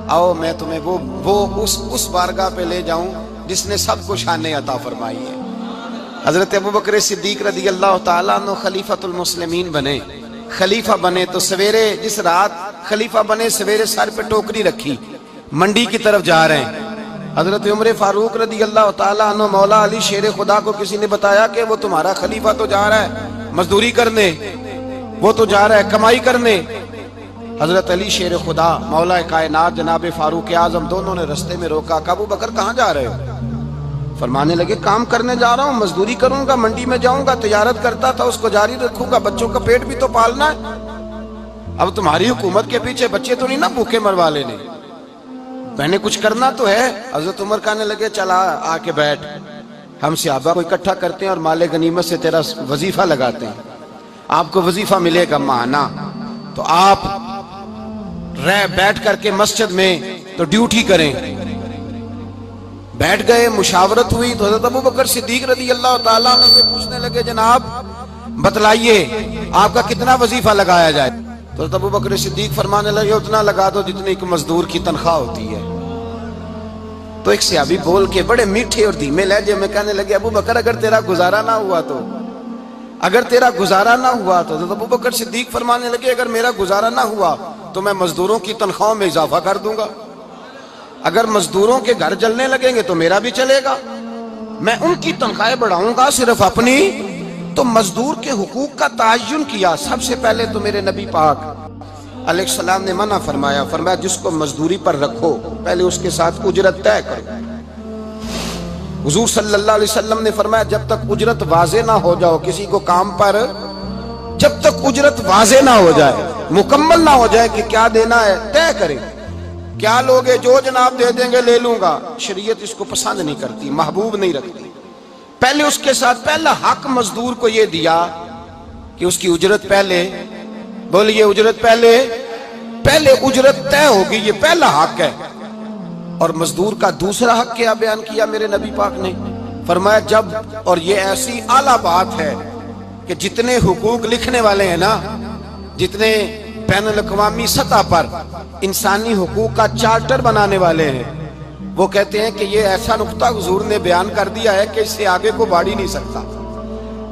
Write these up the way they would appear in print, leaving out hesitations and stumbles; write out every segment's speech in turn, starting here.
आओ मैं तुम्हें वो उस बारगाह पे ले जाऊं जिसने सबको शान अता फरमाई है। हजरत अबू बकर सिद्दीक रदी अल्लाह ताला अन्हु खलीफतुल मुस्लिमीन बने, खलीफा बने तो सवेरे, जिस रात खलीफा बने सवेरे सर पे टोकरी रखी, मंडी की तरफ जा रहे हैं। हजरत उमर फारूक रदी अल्लाह ताला अन्हु मौला अली शेर खुदा को किसी ने बताया कि वो तुम्हारा खलीफा तो जा रहा है मजदूरी करने, वो तो जा रहा है कमाई करने। हजरत अली शेर खुदा मौला कायनात जनाब फारूक आजम दोनों ने रास्ते में रोका। अबू बकर कहाँ जा रहे हो? फरमाने लगे काम करने जा रहा हूँ, मजदूरी करूंगा, मंडी में जाऊंगा, तिजारत करता था उसको जारी रखूंगा, बच्चों का पेट भी तो पालना है। अब तुम्हारी हुकूमत के पीछे बच्चे तो नहीं ना भूखे मरवा लेने, मैंने कुछ करना तो है। हजरत उमर कहने लगे चला आके बैठ, हम सहाबा को इकट्ठा करते हैं और माले गनीमत से तेरा वजीफा लगाते हैं, आपको वजीफा मिलेगा माना। तो आप बैठ करके मस्जिद में तो ड्यूटी करें। बैठ गए, मुशावरत हुई तो हज़रत अबू बकर सिद्दीक रज़ी अल्लाह ताला अन्हु से पूछने लगे जनाब बतलाइए आपका कितना वजीफा लगाया जाए। तो हज़रत अबू बकर सिद्दीक फरमाने लगे उतना लगा दो जितनी एक मजदूर की तनख्वाह होती है। तो एक सहाबी बोल के बड़े मीठे और धीमे लहजे में कहने लगे अबू बकर अगर तेरा गुजारा ना हुआ तो, अगर तेरा गुजारा ना हुआ तो। अबू बकर सिद्दीक फरमाने लगे अगर मेरा गुजारा ना हुआ तो मैं मजदूरों की तनख्वाह में इजाफा कर दूंगा, अगर मजदूरों के घर जलने लगेंगे तो मेरा भी चलेगा, मैं उनकी तनख्वाहें बढ़ाऊंगा सिर्फ अपनी। तो मजदूर के हुकूक का तायुन किया। सबसे पहले तो मेरे नबी पाक अलैहिस्सलाम ने मना फरमाया, फरमाया जिसको मजदूरी पर रखो पहले उसके साथ उजरत तय करो। हुजूर सल्लल्लाहु अलैहि वसल्लम ने फरमाया जब तक उजरत वाज़े ना हो जाओ किसी को काम पर, जब तक उजरत वाज़े ना हो जाए, मुकम्मल ना हो जाए कि क्या देना है तय करें। क्या लोगे जो जनाब दे देंगे ले लूंगा, शरीयत इसको पसंद नहीं करती, महबूब नहीं रखती। पहले उसके साथ पहला हक मजदूर को ये दिया कि उसकी उजरत पहले, बोलिए उजरत पहले उजरत तय होगी, ये पहला हक है। और मजदूर का दूसरा हक क्या बयान किया मेरे नबी पाक ने? फरमाया जब, और ये ऐसी आला बात है कि जितने हुकूक लिखने वाले हैं ना, जितने बैनुल अक़वामी सतह पर इंसानी हुकूक का चार्टर बनाने वाले हैं, वो कहते हैं कि ये ऐसा नुक्ता हुजूर ने बयान कर दिया है कि इससे आगे को बढ़ ही नहीं सकता।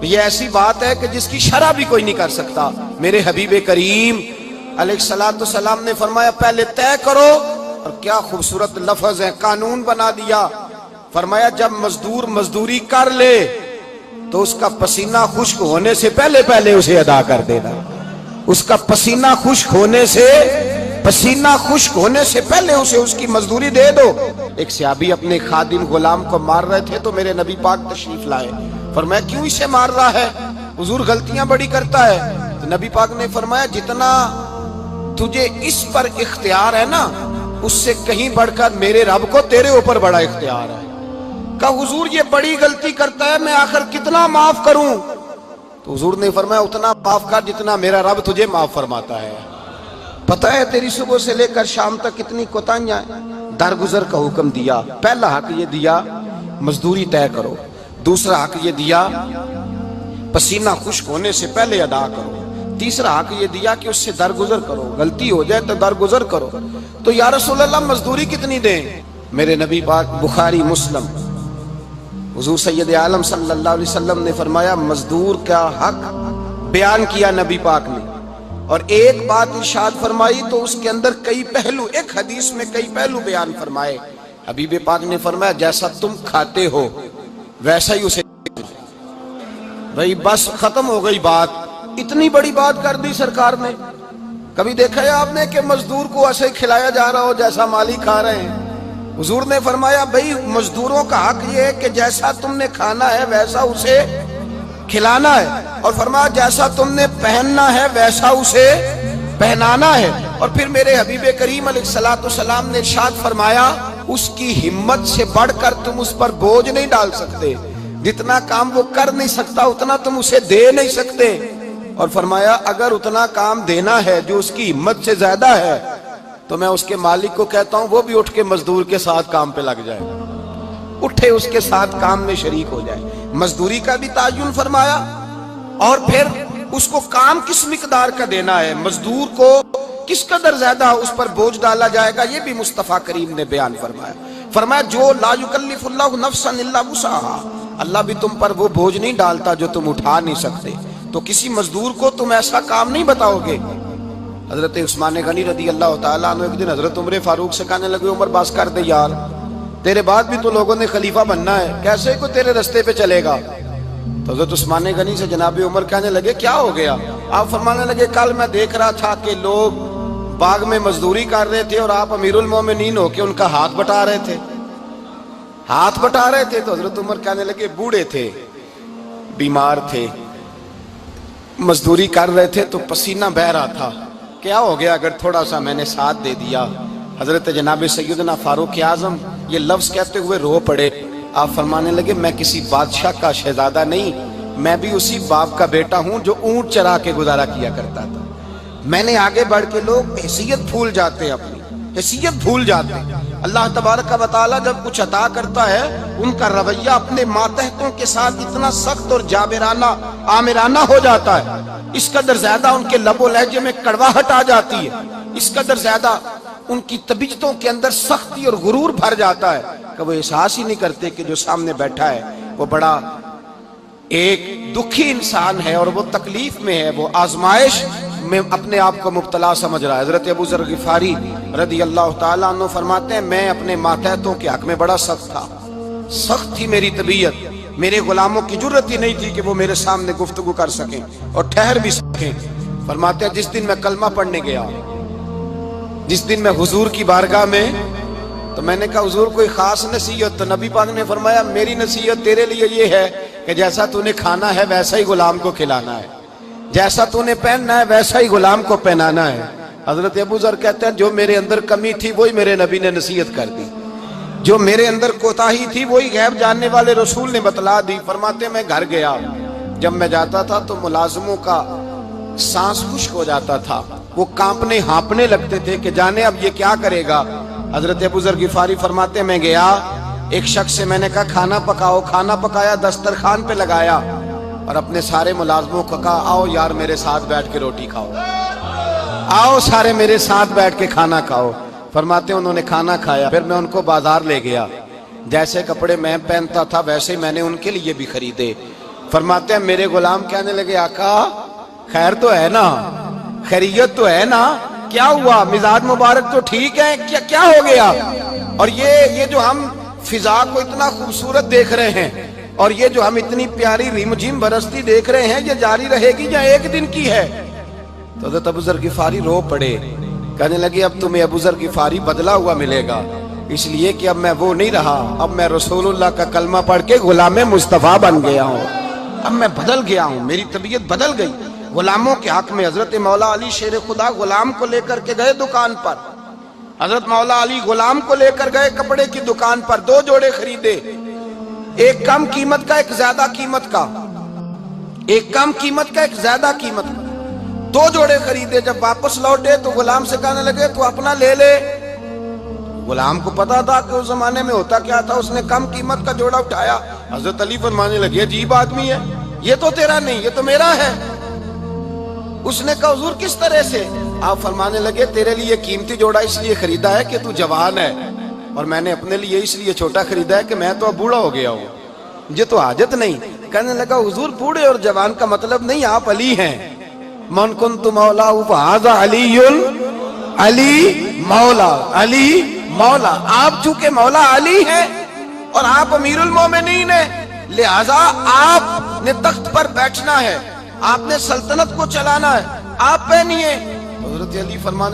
ये ऐसी बात है कि जिसकी शरह भी कोई नहीं कर सकता। मेरे हबीब करीम अलैहिस्सलातु सलाम ने फरमाया पहले तय करो, और क्या खूबसूरत लफ्ज है, कानून बना दिया। फरमाया जब मजदूर मजदूरी कर ले तो उसका पसीना खुश्क होने से पहले पहले उसे अदा कर देना, उसका पसीना खुश्क होने से पहले उसे उसकी मजदूरी दे दो। एक सहाबी अपने खादिम गुलाम को मार रहे थे तो मेरे नबी पाक तशरीफ लाए, फरमाया क्यों इसे मार रहा है? हुजूर गलतियां बड़ी करता है। तो नबी पाक ने फरमाया जितना तुझे इस पर इख्तियार है ना, उससे कहीं बढ़कर मेरे रब को तेरे ऊपर बड़ा इख्तियार है। कहा हुजूर ये बड़ी गलती करता है, मैं आखिर कितना माफ करूं? तो हुजूर ने फरमाया उतना माफ कर जितना मेरा रब तुझे माफ फरमाता है। पता है तेरी सुबह से लेकर शाम तक कितनी कोताहियां हैं। दरगुजर का हुक्म दिया, पहला हक ये दिया मजदूरी तय करो, दूसरा हक ये दिया पसीना खुश्क होने से पहले अदा करो, तीसरा हक ये दिया कि उससे दरगुजर करो, गलती हो जाए तो दरगुजर करो। तो या रसूल अल्लाह मजदूरी कितनी दें? मेरे नबी पाक बुखारी मुस्लिम हुजूर सैयद आलम सल्लल्लाहु अलैहि वसल्लम ने फरमाया मजदूर का हक बयान किया नबी पाक ने, और एक बात इरशाद फरमाई तो उसके अंदर कई पहलू, एक हदीस में कई पहलू बयान फरमाए। हबीब पाक ने फरमाया जैसा तुम खाते हो वैसा ही उसे, भाई बस खत्म हो गई बात। इतनी बड़ी बात कर दी सरकार ने। कभी देखा है आपने कि मजदूर को ऐसे खिलाया जा रहा हो जैसा मालिक खा रहे हैं? हुजूर ने फरमाया भाई मजदूरों का हक ये है कि जैसा तुमने खाना है वैसा उसे खिलाना है, और फरमाया जैसा तुमने पहनना है वैसा उसे पहनाना है। और फिर मेरे हबीब करीम अलैहिस्सलातु सलाम ने इरशाद फरमाया उसकी हिम्मत से बढ़कर तुम उस पर बोझ नहीं डाल सकते, जितना काम वो कर नहीं सकता उतना तुम उसे दे नहीं सकते। और फरमाया अगर उतना काम देना है जो उसकी हिम्मत से ज्यादा है तो मैं उसके मालिक को कहता हूं वो भी उठ के मजदूर के साथ काम पे लग जाए, उठे उसके साथ काम में शरीक हो जाए। मजदूरी का भी तायुन फरमाया, और फिर उसको काम किस मिकदार का देना है। मजदूर को کس قدر زیادہ اس پر بوجھ ڈالا جائے گا یہ بھی مصطفیٰ کریم نے بیان فرمایا. فرمایا جو لا یکلف اللہ نفسا الا وسعها، اللہ بھی تم پر وہ بوجھ نہیں ڈالتا جو تم اٹھا نہیں سکتے. تو کسی مزدور کو تم ایسا کام نہیں بتاؤ گے. حضرت عثمان غنی رضی اللہ تعالیٰ عنہ ایک دن حضرت عمر فاروق سے کہنے لگے عمر بس کر دے یار، تیرے بعد بھی تو لوگوں نے خلیفہ بننا ہے، کیسے کوئی تیرے رستے پہ چلے گا. تو حضرت عثمان غنی سے جناب عمر کہنے لگے کیا ہو گیا؟ آپ فرمانے لگے کل میں دیکھ رہا تھا کہ لوگ باغ میں مزدوری کر رہے تھے اور آپ امیر المومنین ہو کے ان کا ہاتھ بٹا رہے تھے. ہاتھ بٹا رہے تھے تو حضرت عمر کہنے لگے بوڑھے تھے، بیمار تھے، مزدوری کر رہے تھے تو پسینہ بہہ رہا تھا، کیا ہو گیا اگر تھوڑا سا میں نے ساتھ دے دیا؟ حضرت جناب سیدنا فاروق اعظم یہ لفظ کہتے ہوئے رو پڑے. آپ فرمانے لگے میں کسی بادشاہ کا شہزادہ نہیں، میں بھی اسی باپ کا بیٹا ہوں جو اونٹ چرا کے گزارا کیا کرتا تھا. میں نے آگے بڑھ کے لوگ حیثیت بھول جاتے ہیں، اپنی حیثیت بھول جاتے ہیں. اللہ تبارک و تعالیٰ جب کچھ عطا کرتا ہے ان کا رویہ اپنے ماتحتوں کے ساتھ اتنا سخت اور جابرانہ آمرانہ ہو جاتا ہے، اس قدر زیادہ ان کے لب و لہجے میں کڑواہٹ آ جاتی ہے، اس قدر زیادہ ان کی طبیعتوں کے اندر سختی اور غرور بھر جاتا ہے کہ وہ احساس ہی نہیں کرتے کہ جو سامنے بیٹھا ہے وہ بڑا ایک دکھی انسان ہے اور وہ تکلیف میں ہے، وہ آزمائش میں اپنے آپ کو مبتلا سمجھ رہا ہے. حضرت ابو ذر غفاری رضی اللہ تعالیٰ عنہ فرماتے ہیں میں اپنے ماتحتوں کے حق میں بڑا سخت تھا، سخت تھی میری طبیعت، میرے غلاموں کی جرت ہی نہیں تھی کہ وہ میرے سامنے گفتگو کر سکیں اور ٹھہر بھی سکیں. فرماتے ہیں جس دن میں کلمہ پڑھنے گیا، جس دن میں حضور کی بارگاہ میں، تو میں نے کہا حضور کوئی خاص نصیحت؟ تو نبی پاک نے فرمایا میری نصیحت تیرے لیے یہ ہے کہ جیسا تو نے کھانا ہے ویسا ہی غلام کو کھلانا ہے، جیسا تو نے پہننا ہے ویسا ہی غلام کو پہنانا ہے. حضرت ابو ذر کہتے ہیں جو میرے اندر کمی تھی وہی میرے نبی نے نصیحت کر دی، جو میرے اندر کوتاہی تھی وہی غیب جاننے والے رسول نے بتلا دی. فرماتے ہیں میں گھر گیا، جب میں جاتا تھا تو ملازموں کا سانس خشک ہو جاتا تھا، وہ کانپنے ہانپنے لگتے تھے کہ جانے اب یہ کیا کرے گا. حضرت ابو ذر غفاری فرماتے ہیں میں گیا، ایک شخص سے میں نے کہا کھانا پکاؤ، کھانا پکایا، دسترخوان پہ لگایا اور اپنے سارے ملازموں کو کہا آؤ یار میرے ساتھ بیٹھ کے روٹی کھاؤ، آؤ سارے میرے ساتھ بیٹھ کے کھانا کھاؤ. فرماتے ہیں انہوں نے کھانا کھایا، پھر میں ان کو بازار لے گیا، جیسے کپڑے میں پہنتا تھا ویسے ہی میں نے ان کے لیے بھی خریدے. فرماتے ہیں میرے غلام کہنے لگے آقا خیر تو ہے نا، خیریت تو ہے نا، کیا ہوا؟ مزاج مبارک تو ٹھیک ہے، کیا ہو گیا؟ اور یہ جو ہم فضا کو اتنا خوبصورت دیکھ رہے ہیں اور یہ جو ہم اتنی پیاری ریم جھیم برستی دیکھ رہے ہیں یہ جاری رہے گی یا ایک دن کی ہے؟ تو حضرت ابو ذر غفاری رو پڑے، کہنے لگے اب تمہیں ابو ذر غفاری بدلا ہوا ملے گا، اس لیے کہ اب میں وہ نہیں رہا، اب میں رسول اللہ کا کلمہ پڑھ کے غلام مصطفیٰ بن گیا ہوں، اب میں بدل گیا ہوں، میری طبیعت بدل گئی. غلاموں کے حق میں حضرت مولا علی شیر خدا غلام کو لے کر کے گئے دکان پر، حضرت مولا علی غلام کو لے کر گئے کپڑے کی دکان پر، 2 جوڑے خریدے، ایک کم قیمت کا ایک زیادہ قیمت کا، ایک کم قیمت کا ایک زیادہ قیمت کا، 2 جوڑے خریدے. جب واپس لوٹے تو غلام سے کہنے لگے تو اپنا لے لے. غلام کو پتا تھا کہ اس زمانے میں ہوتا کیا تھا، اس نے کم قیمت کا جوڑا اٹھایا. حضرت علی فرمانے لگے عجیب آدمی ہے، یہ تو تیرا نہیں یہ تو میرا ہے. اس نے کہا حضور کس طرح سے؟ آپ فرمانے لگے تیرے لیے قیمتی جوڑا اس لیے خریدا ہے کہ تو جوان ہے، اور میں نے اپنے لیے اس لیے چھوٹا خریدا ہے کہ میں تو اب بوڑھا ہو گیا ہوں، مجھے تو حاجت نہیں. کہنے لگا حضور بوڑھے اور جوان کا مطلب نہیں، آپ علی ہیں. من کنت مولا فہذا علی علی مولا، علی مولا. آپ چونکہ مولا علی ہیں اور آپ امیر المومنین ہیں، لہذا آپ نے تخت پر بیٹھنا ہے، آپ نے سلطنت کو چلانا ہے، آپ پہنیے. حضرت علی فرمانے